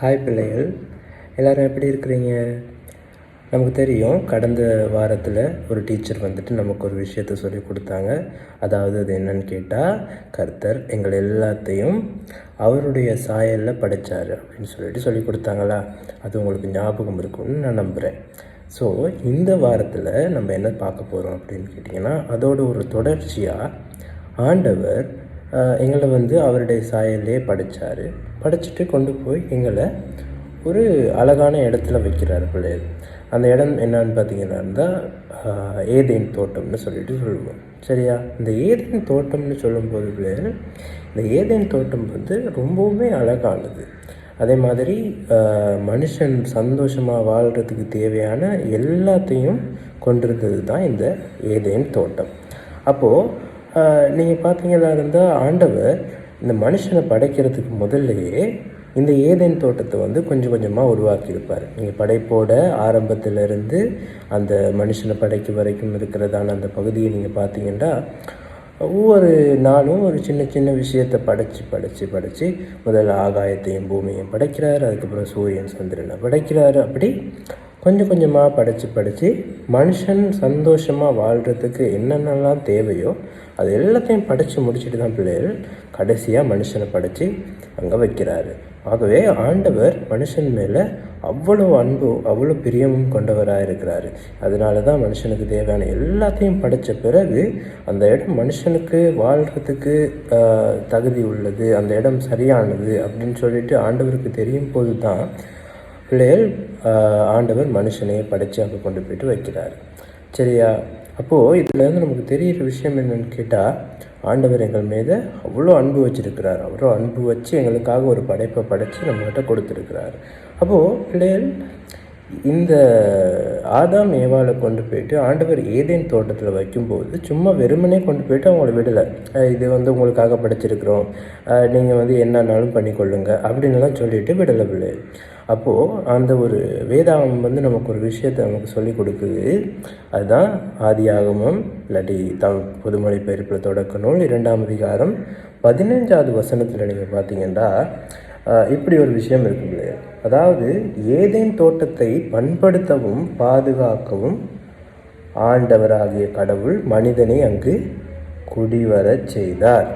Hi பிள்ளைகள், எல்லோரும் எப்படி இருக்கிறீங்க? நமக்கு தெரியும், கடந்த வாரத்தில் ஒரு டீச்சர் வந்துட்டு நமக்கு ஒரு விஷயத்தை சொல்லி கொடுத்தாங்க. அதாவது அது என்னன்னு கேட்டால், கர்த்தர் எங்கள் எல்லாத்தையும் அவருடைய சாயலில் படைத்தார் அப்படின்னு சொல்லிட்டு சொல்லி கொடுத்தாங்களா? அது உங்களுக்கு ஞாபகம் இருக்கும்னு நான் நம்புகிறேன். ஸோ இந்த வாரத்தில் நம்ம என்ன பார்க்க போகிறோம் அப்படின்னு கேட்டிங்கன்னா, அதோட ஒரு தொடர்ச்சியாக ஆண்டவர் எங்களை அவருடைய சாயல்லே படைத்தார். படைச்சிட்டு கொண்டு போய் எங்களை ஒரு அழகான இடத்துல வைக்கிறார் பிள்ளைகள். அந்த இடம் என்னன்னு பார்த்தீங்கன்னா ஏதேன் தோட்டம்னு சொல்லிட்டு சொல்லுவோம். சரியா? இந்த ஏதேன் தோட்டம்னு சொல்லும்போது பிள்ளைகள், இந்த ஏதேன் தோட்டம் ரொம்பவுமே அழகானது. அதே மாதிரி மனுஷன் சந்தோஷமாக வாழ்கிறதுக்கு தேவையான எல்லாத்தையும் கொண்டிருந்தது தான் இந்த ஏதேன் தோட்டம். அப்போது நீங்கள் பார்த்தீங்கன்னா இருந்தால், ஆண்டவர் இந்த மனுஷனை படைக்கிறதுக்கு முதல்லையே இந்த ஏதேன் தோட்டத்தை கொஞ்சம் கொஞ்சமாக உருவாக்கியிருப்பார். நீங்கள் படைப்போட ஆரம்பத்திலிருந்து அந்த மனுஷனை படைக்க வரைக்கும் இருக்கிறதான அந்த பகுதியை நீங்கள் பார்த்தீங்கன்னா, ஒவ்வொரு நாளும் ஒரு சின்ன சின்ன விஷயத்தை படைத்து முதல்ல ஆகாயத்தையும் பூமியையும் படைக்கிறார். அதுக்கப்புறம் சூரியன் சந்திரனை படைக்கிறார். அப்படி கொஞ்சம் கொஞ்சமாக படைத்து மனுஷன் சந்தோஷமாக வாழ்கிறதுக்கு என்னென்னலாம் தேவையோ அது எல்லாத்தையும் படைத்து முடிச்சுட்டு தான் பிள்ளைகள் கடைசியாக மனுஷனை படைத்து அங்கே வைக்கிறாரு. ஆகவே ஆண்டவர் மனுஷன் மேலே அவ்வளோ அன்பு, அவ்வளோ பிரியமும் கொண்டவராக இருக்கிறாரு. அதனால தான் மனுஷனுக்கு தேவையான எல்லாத்தையும் படைத்த பிறகு அந்த இடம் மனுஷனுக்கு வாழ்கிறதுக்கு தகுதி உள்ளது, அந்த இடம் சரியானது அப்படின்னு சொல்லிட்டு ஆண்டவருக்கு தெரியும் போது தான் பிள்ளைகள் ஆண்டவர் மனுஷனையே படைத்து அங்கே கொண்டு போய்ட்டு வைக்கிறார். சரியா? அப்போது இதில் நமக்கு தெரிகிற விஷயம் என்னென்னு கேட்டால், ஆண்டவர் எங்கள் மீது அவ்வளோ அன்பு வச்சுருக்கிறார். அவ்வளோ அன்பு வச்சு எங்களுக்காக ஒரு படைப்பை படைத்து நம்மகிட்ட கொடுத்துருக்கிறார். அப்போது பிள்ளைகள், இந்த ஆதாம் ஏவாளை கொண்டு போய்ட்டு ஆண்டவர் ஏதேன் தோட்டத்தில் வைக்கும்போது சும்மா வெறுமனே கொண்டு போய்ட்டு அவங்கள விடலை. இது உங்களுக்காக படைச்சிருக்கிறோம், நீங்கள் என்னன்னாலும் பண்ணிக்கொள்ளுங்க அப்படின்லாம் சொல்லிட்டு விடலை பிள்ளைகள். அப்போது அந்த ஒரு வேதாகம் நமக்கு ஒரு விஷயத்தை நமக்கு சொல்லிக் கொடுக்குது. அதுதான் ஆதியாகமம், இல்லாட்டி பொதுமொழி பெயர்ப்பில் தொடக்க நூல் 2ஆம் அதிகாரம் 15வது வசனத்தில் நீங்கள் பார்த்தீங்கன்னா இப்படி ஒரு விஷயம் இருக்குது. அதாவது, ஏதேன் தோட்டத்தை பண்படுத்தவும் பாதுகாக்கவும் ஆண்டவராகிய கடவுள் மனிதனை அங்கு குடிவரச் செய்தார்.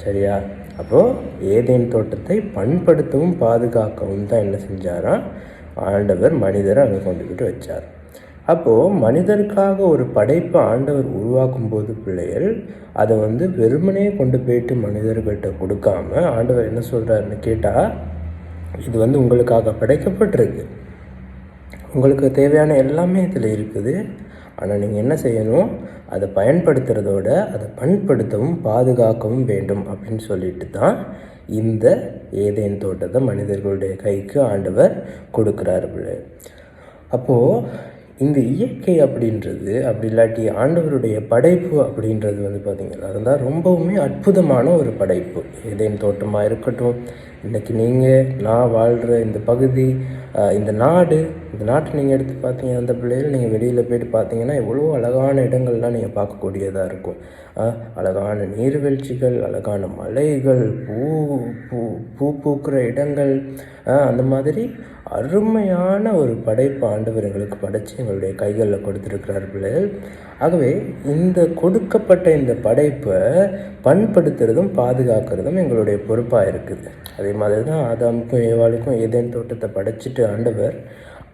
சரியா? அப்போது ஏதேன் தோட்டத்தை பண்படுத்தவும் பாதுகாக்கவும் தான் என்ன செஞ்சாரா? ஆண்டவர் மனிதரை அங்கே கொண்டு போய்ட்டு வச்சார். அப்போது மனிதருக்காக ஒரு படைப்பை ஆண்டவர் உருவாக்கும் போது பிள்ளைகள் அதை வெறுமனே கொண்டு போய்ட்டு மனிதர்கள்ட்ட கொடுக்காம ஆண்டவர் என்ன சொல்கிறாருன்னு கேட்டால், இது உங்களுக்காக படைக்கப்பட்டிருக்கு, உங்களுக்கு தேவையான எல்லாமே இதில் இருக்குது. ஆனால் நீங்கள் என்ன செய்யணும்? அதை பயன்படுத்துகிறதோட அதை பண்படுத்தவும் பாதுகாக்கவும் வேண்டும் அப்படின்னு சொல்லிட்டு தான் இந்த ஏதேன் தோட்டத்தை மனிதர்களுடைய கைக்கு ஆண்டவர் கொடுக்குறாரு பிள்ளை. அப்போது இந்த இயற்கை அப்படின்றது, அப்படி இல்லாட்டி ஆண்டவருடைய படைப்பு அப்படின்றது பார்த்திங்கன்னா இருந்தால் ரொம்பவுமே அற்புதமான ஒரு படைப்பு. ஏதேன் தோட்டமாக இருக்கட்டும், இன்றைக்கி நான் வாழ்கிற இந்த பகுதி, இந்த நாட்டை நீங்கள் எடுத்து பார்த்தீங்க, அந்த பிள்ளைகள் நீங்கள் வெளியில் போய்ட்டு பார்த்தீங்கன்னா எவ்வளோ அழகான இடங்கள்லாம் நீங்கள் பார்க்கக்கூடியதாக இருக்கும். அழகான நீர்வீழ்ச்சிகள், அழகான மலைகள், பூக்கிற இடங்கள், அந்த மாதிரி அருமையான ஒரு படைப்பு ஆண்டவர் எங்களுக்கு படைத்து எங்களுடைய கைகளில் கொடுத்துருக்கிறார் பிள்ளைகள். ஆகவே இந்த கொடுக்கப்பட்ட இந்த படைப்பை பண்படுத்துறதும் பாதுகாக்கிறதும் எங்களுடைய பொறுப்பாக இருக்குது. அதே மாதிரி தான் ஆதாமுக்கும் ஏவாளுக்கும் ஏதேன் தோட்டத்தை படைச்சிட்டு ஆண்டவர்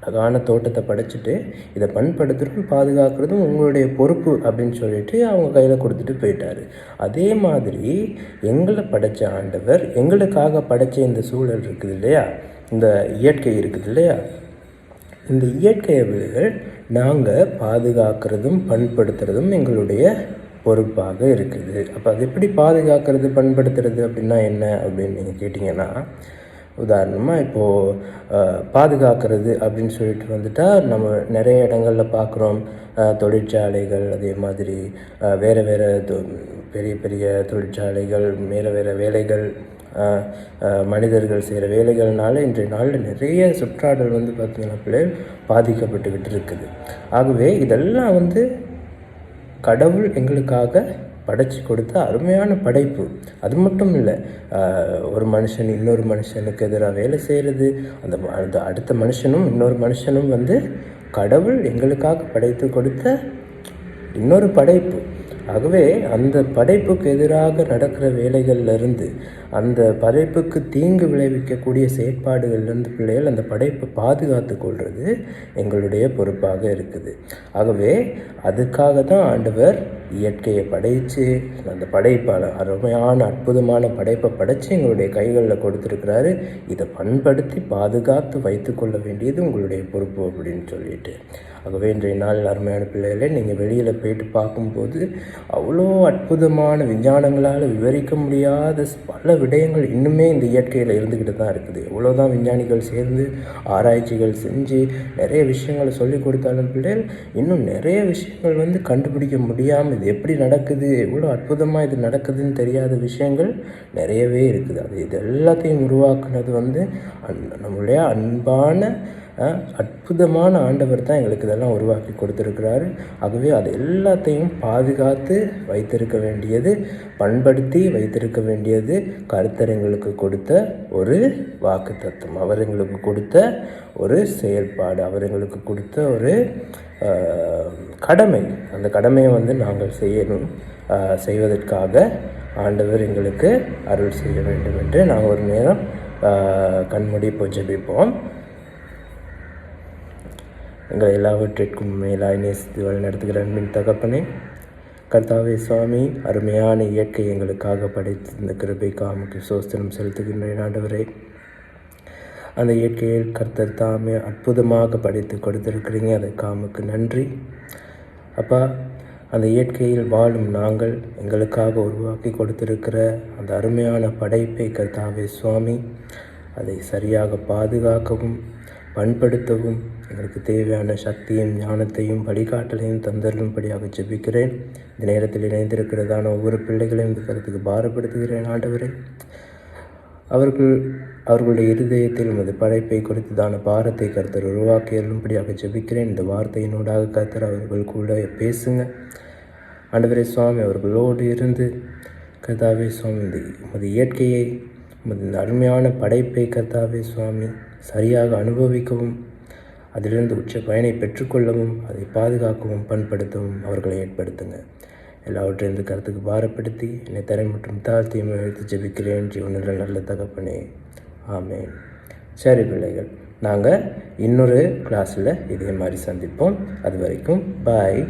அழகான தோட்டத்தை படைச்சிட்டு இதை பண்படுத்துறதும் பாதுகாக்கிறதும் உங்களுடைய பொறுப்பு அப்படின்னு சொல்லிட்டு அவங்க கையில் கொடுத்துட்டு போயிட்டார். அதே மாதிரி எங்களை படைத்த ஆண்டவர் எங்களுக்காக படைத்த இந்த சூழல் இருக்குது இல்லையா, இந்த இயற்கை இருக்குது இல்லையா, இந்த இயற்கையை நாங்கள் பாதுகாக்கிறதும் பண்படுத்துறதும் எங்களுடைய பொறுப்பாக இருக்குது. அப்போ அது எப்படி பாதுகாக்கிறது, பண்படுத்துறது அப்படின்னா என்ன அப்படின்னு நீங்கள் கேட்டிங்கன்னா, உதாரணமாக இப்போது பாதுகாக்கிறது அப்படின்னு சொல்லிட்டு வந்துட்டால் நம்ம நிறைய இடங்களில் பார்க்குறோம். தொழிற்சாலைகள், அதே மாதிரி வேறு பெரிய பெரிய தொழிற்சாலைகள், வேறு வேலைகள், மனிதர்கள் செய்கிற வேலைகள்னால இன்றைய நாளில் நிறைய சுற்றாடல் பார்த்திங்கன்னா பிள்ளைகள் பாதிக்கப்பட்டுக்கிட்டு இருக்குது. ஆகவே இதெல்லாம் கடவுள் எங்களுக்காக படைச்சி கொடுத்த அருமையான படைப்பு. அது மட்டும் இல்லை, ஒரு மனுஷன் இன்னொரு மனுஷனுக்கு எதிராக வேலை செய்கிறது, அந்த அடுத்த மனுஷனும் இன்னொரு மனுஷனும் வந்து கடவுள் எங்களுக்காக படைத்து கொடுத்த இன்னொரு படைப்பு. ஆகவே அந்த படைப்புக்கு எதிராக நடக்கிற வேலைகள்லேருந்து, அந்த படைப்புக்கு தீங்கு விளைவிக்கக்கூடிய செயற்பாடுகள்லேருந்து பிள்ளைகள் அந்த படைப்பை பாதுகாத்து கொள்வது எங்களுடைய பொறுப்பாக இருக்குது. ஆகவே அதுக்காக தான் ஆண்டவர் இயற்கையை படைத்து, அந்த படைப்பால் அருமையான அற்புதமான படைப்பை படைத்து எங்களுடைய கைகளில் கொடுத்துருக்கிறாரு. இதை பண்படுத்தி பாதுகாத்து வைத்து கொள்ள வேண்டியது உங்களுடைய பொறுப்பு அப்படின்னு சொல்லிட்டு, ஆகவே இன்றைய நாள் அருமையான பிள்ளைகளே, நீங்கள் வெளியில் போயிட்டு பார்க்கும்போது அவ்வளோ அற்புதமான விஞ்ஞானங்களால் விவரிக்க முடியாத பல விடயங்கள் இன்னுமே இந்த இயற்கையில் இருந்துக்கிட்டு தான் இருக்குது. எவ்வளோதான் விஞ்ஞானிகள் சேர்ந்து ஆராய்ச்சிகள் செஞ்சு நிறைய விஷயங்களை சொல்லி கொடுத்தாலும் பிள்ளைகள் இன்னும் நிறைய விஷயங்கள் வந்து கண்டுபிடிக்க முடியாமல், இது எப்படி நடக்குது, எவ்வளோ அற்புதமாக இது நடக்குதுன்னு தெரியாத விஷயங்கள் நிறையவே இருக்குது. இது எல்லாத்தையும் உருவாக்குனது வந்து நம்மளுடைய அன்பான அற்புதமான ஆண்டவர் தான் எங்களுக்கு இதெல்லாம் உருவாக்கி கொடுத்துருக்கிறாரு. ஆகவே அது எல்லாத்தையும் பாதுகாத்து வைத்திருக்க வேண்டியது, பண்படுத்தி வைத்திருக்க வேண்டியது கர்த்தர் எங்களுக்கு கொடுத்த ஒரு வாக்கு தத்துவம், அவர் எங்களுக்கு கொடுத்த ஒரு செயல்பாடு, அவர் எங்களுக்கு கொடுத்த ஒரு கடமை. அந்த கடமையை வந்து நாங்கள் செய்வதற்காக ஆண்டவர் எங்களுக்கு அருள் செய்ய வேண்டும் என்று நாங்கள் ஒரு நேரம் கண்மூடி ஜெபிப்போம். எங்கள் எல்லாவற்றிற்கும் மேலாய் நேசித்து வழிநடத்துகிற அன்பின் தகப்பனே, கர்த்தாவே சுவாமி, அருமையான இயற்கை எங்களுக்காக படைத்து இந்த கிருபைக்காக சோஸ்திரம் செலுத்துகின்ற ஆண்டவரே, அந்த இயற்கையை கர்த்தர் தாமே அற்புதமாக படைத்து கொடுத்திருக்கிறீங்க, அதற்காக நன்றி அப்பா. அந்த இயற்கையில் வாழும் நாங்கள் எங்களுக்காக உருவாக்கி கொடுத்திருக்கிற அந்த அருமையான படைப்பை கர்த்தாவே சுவாமி, அதை சரியாக பாதுகாக்கவும் பண்படுத்தவும் எங்களுக்கு தேவையான சக்தியும் ஞானத்தையும் வழிகாட்டலையும் தந்தருளும்படியாக ஜெபிக்கிறேன். இந்த நேரத்தில் இணைந்திருக்கிறதான ஒவ்வொரு பிள்ளைகளையும் இந்த கருத்துக்கு பாரப்படுத்துகிறேன் ஆண்டவரே. அவர்களுடைய இருதயத்தில் உமது படைப்பை குறித்ததான பாரத்தை கர்த்தர் உருவாக்கி அருளும்படியாக ஜெபிக்கிறேன். இந்த வார்த்தையினூடாக கர்த்தர் அவர்கள் கூட பேசுங்க ஆண்டவரே சுவாமி. அவர்களோடு இருந்து கர்த்தாவே சுவாமி, உமது இயற்கையை, உமது அருமையான படைப்பை கர்த்தாவே சுவாமி சரியாக அனுபவிக்கவும், அதிலிருந்து உச்ச பயனை பெற்றுக்கொள்ளவும், அதை பாதுகாக்கவும் பண்படுத்தவும் அவர்களை ஏற்படுத்துங்க. எல்லாவற்றையும் இந்த கருத்துக்கு பாரப்படுத்தி என்னை தரை மற்றும் தாழ்த்தியும் எழுத்து ஜெபிக்கிறேன் ஜீவனில் நல்ல தகப்பனே, ஆமேன். சரி பிள்ளைகள், நாங்கள் இன்னொரு கிளாஸில் இதே மாதிரி சந்திப்போம். அது வரைக்கும் பாய்.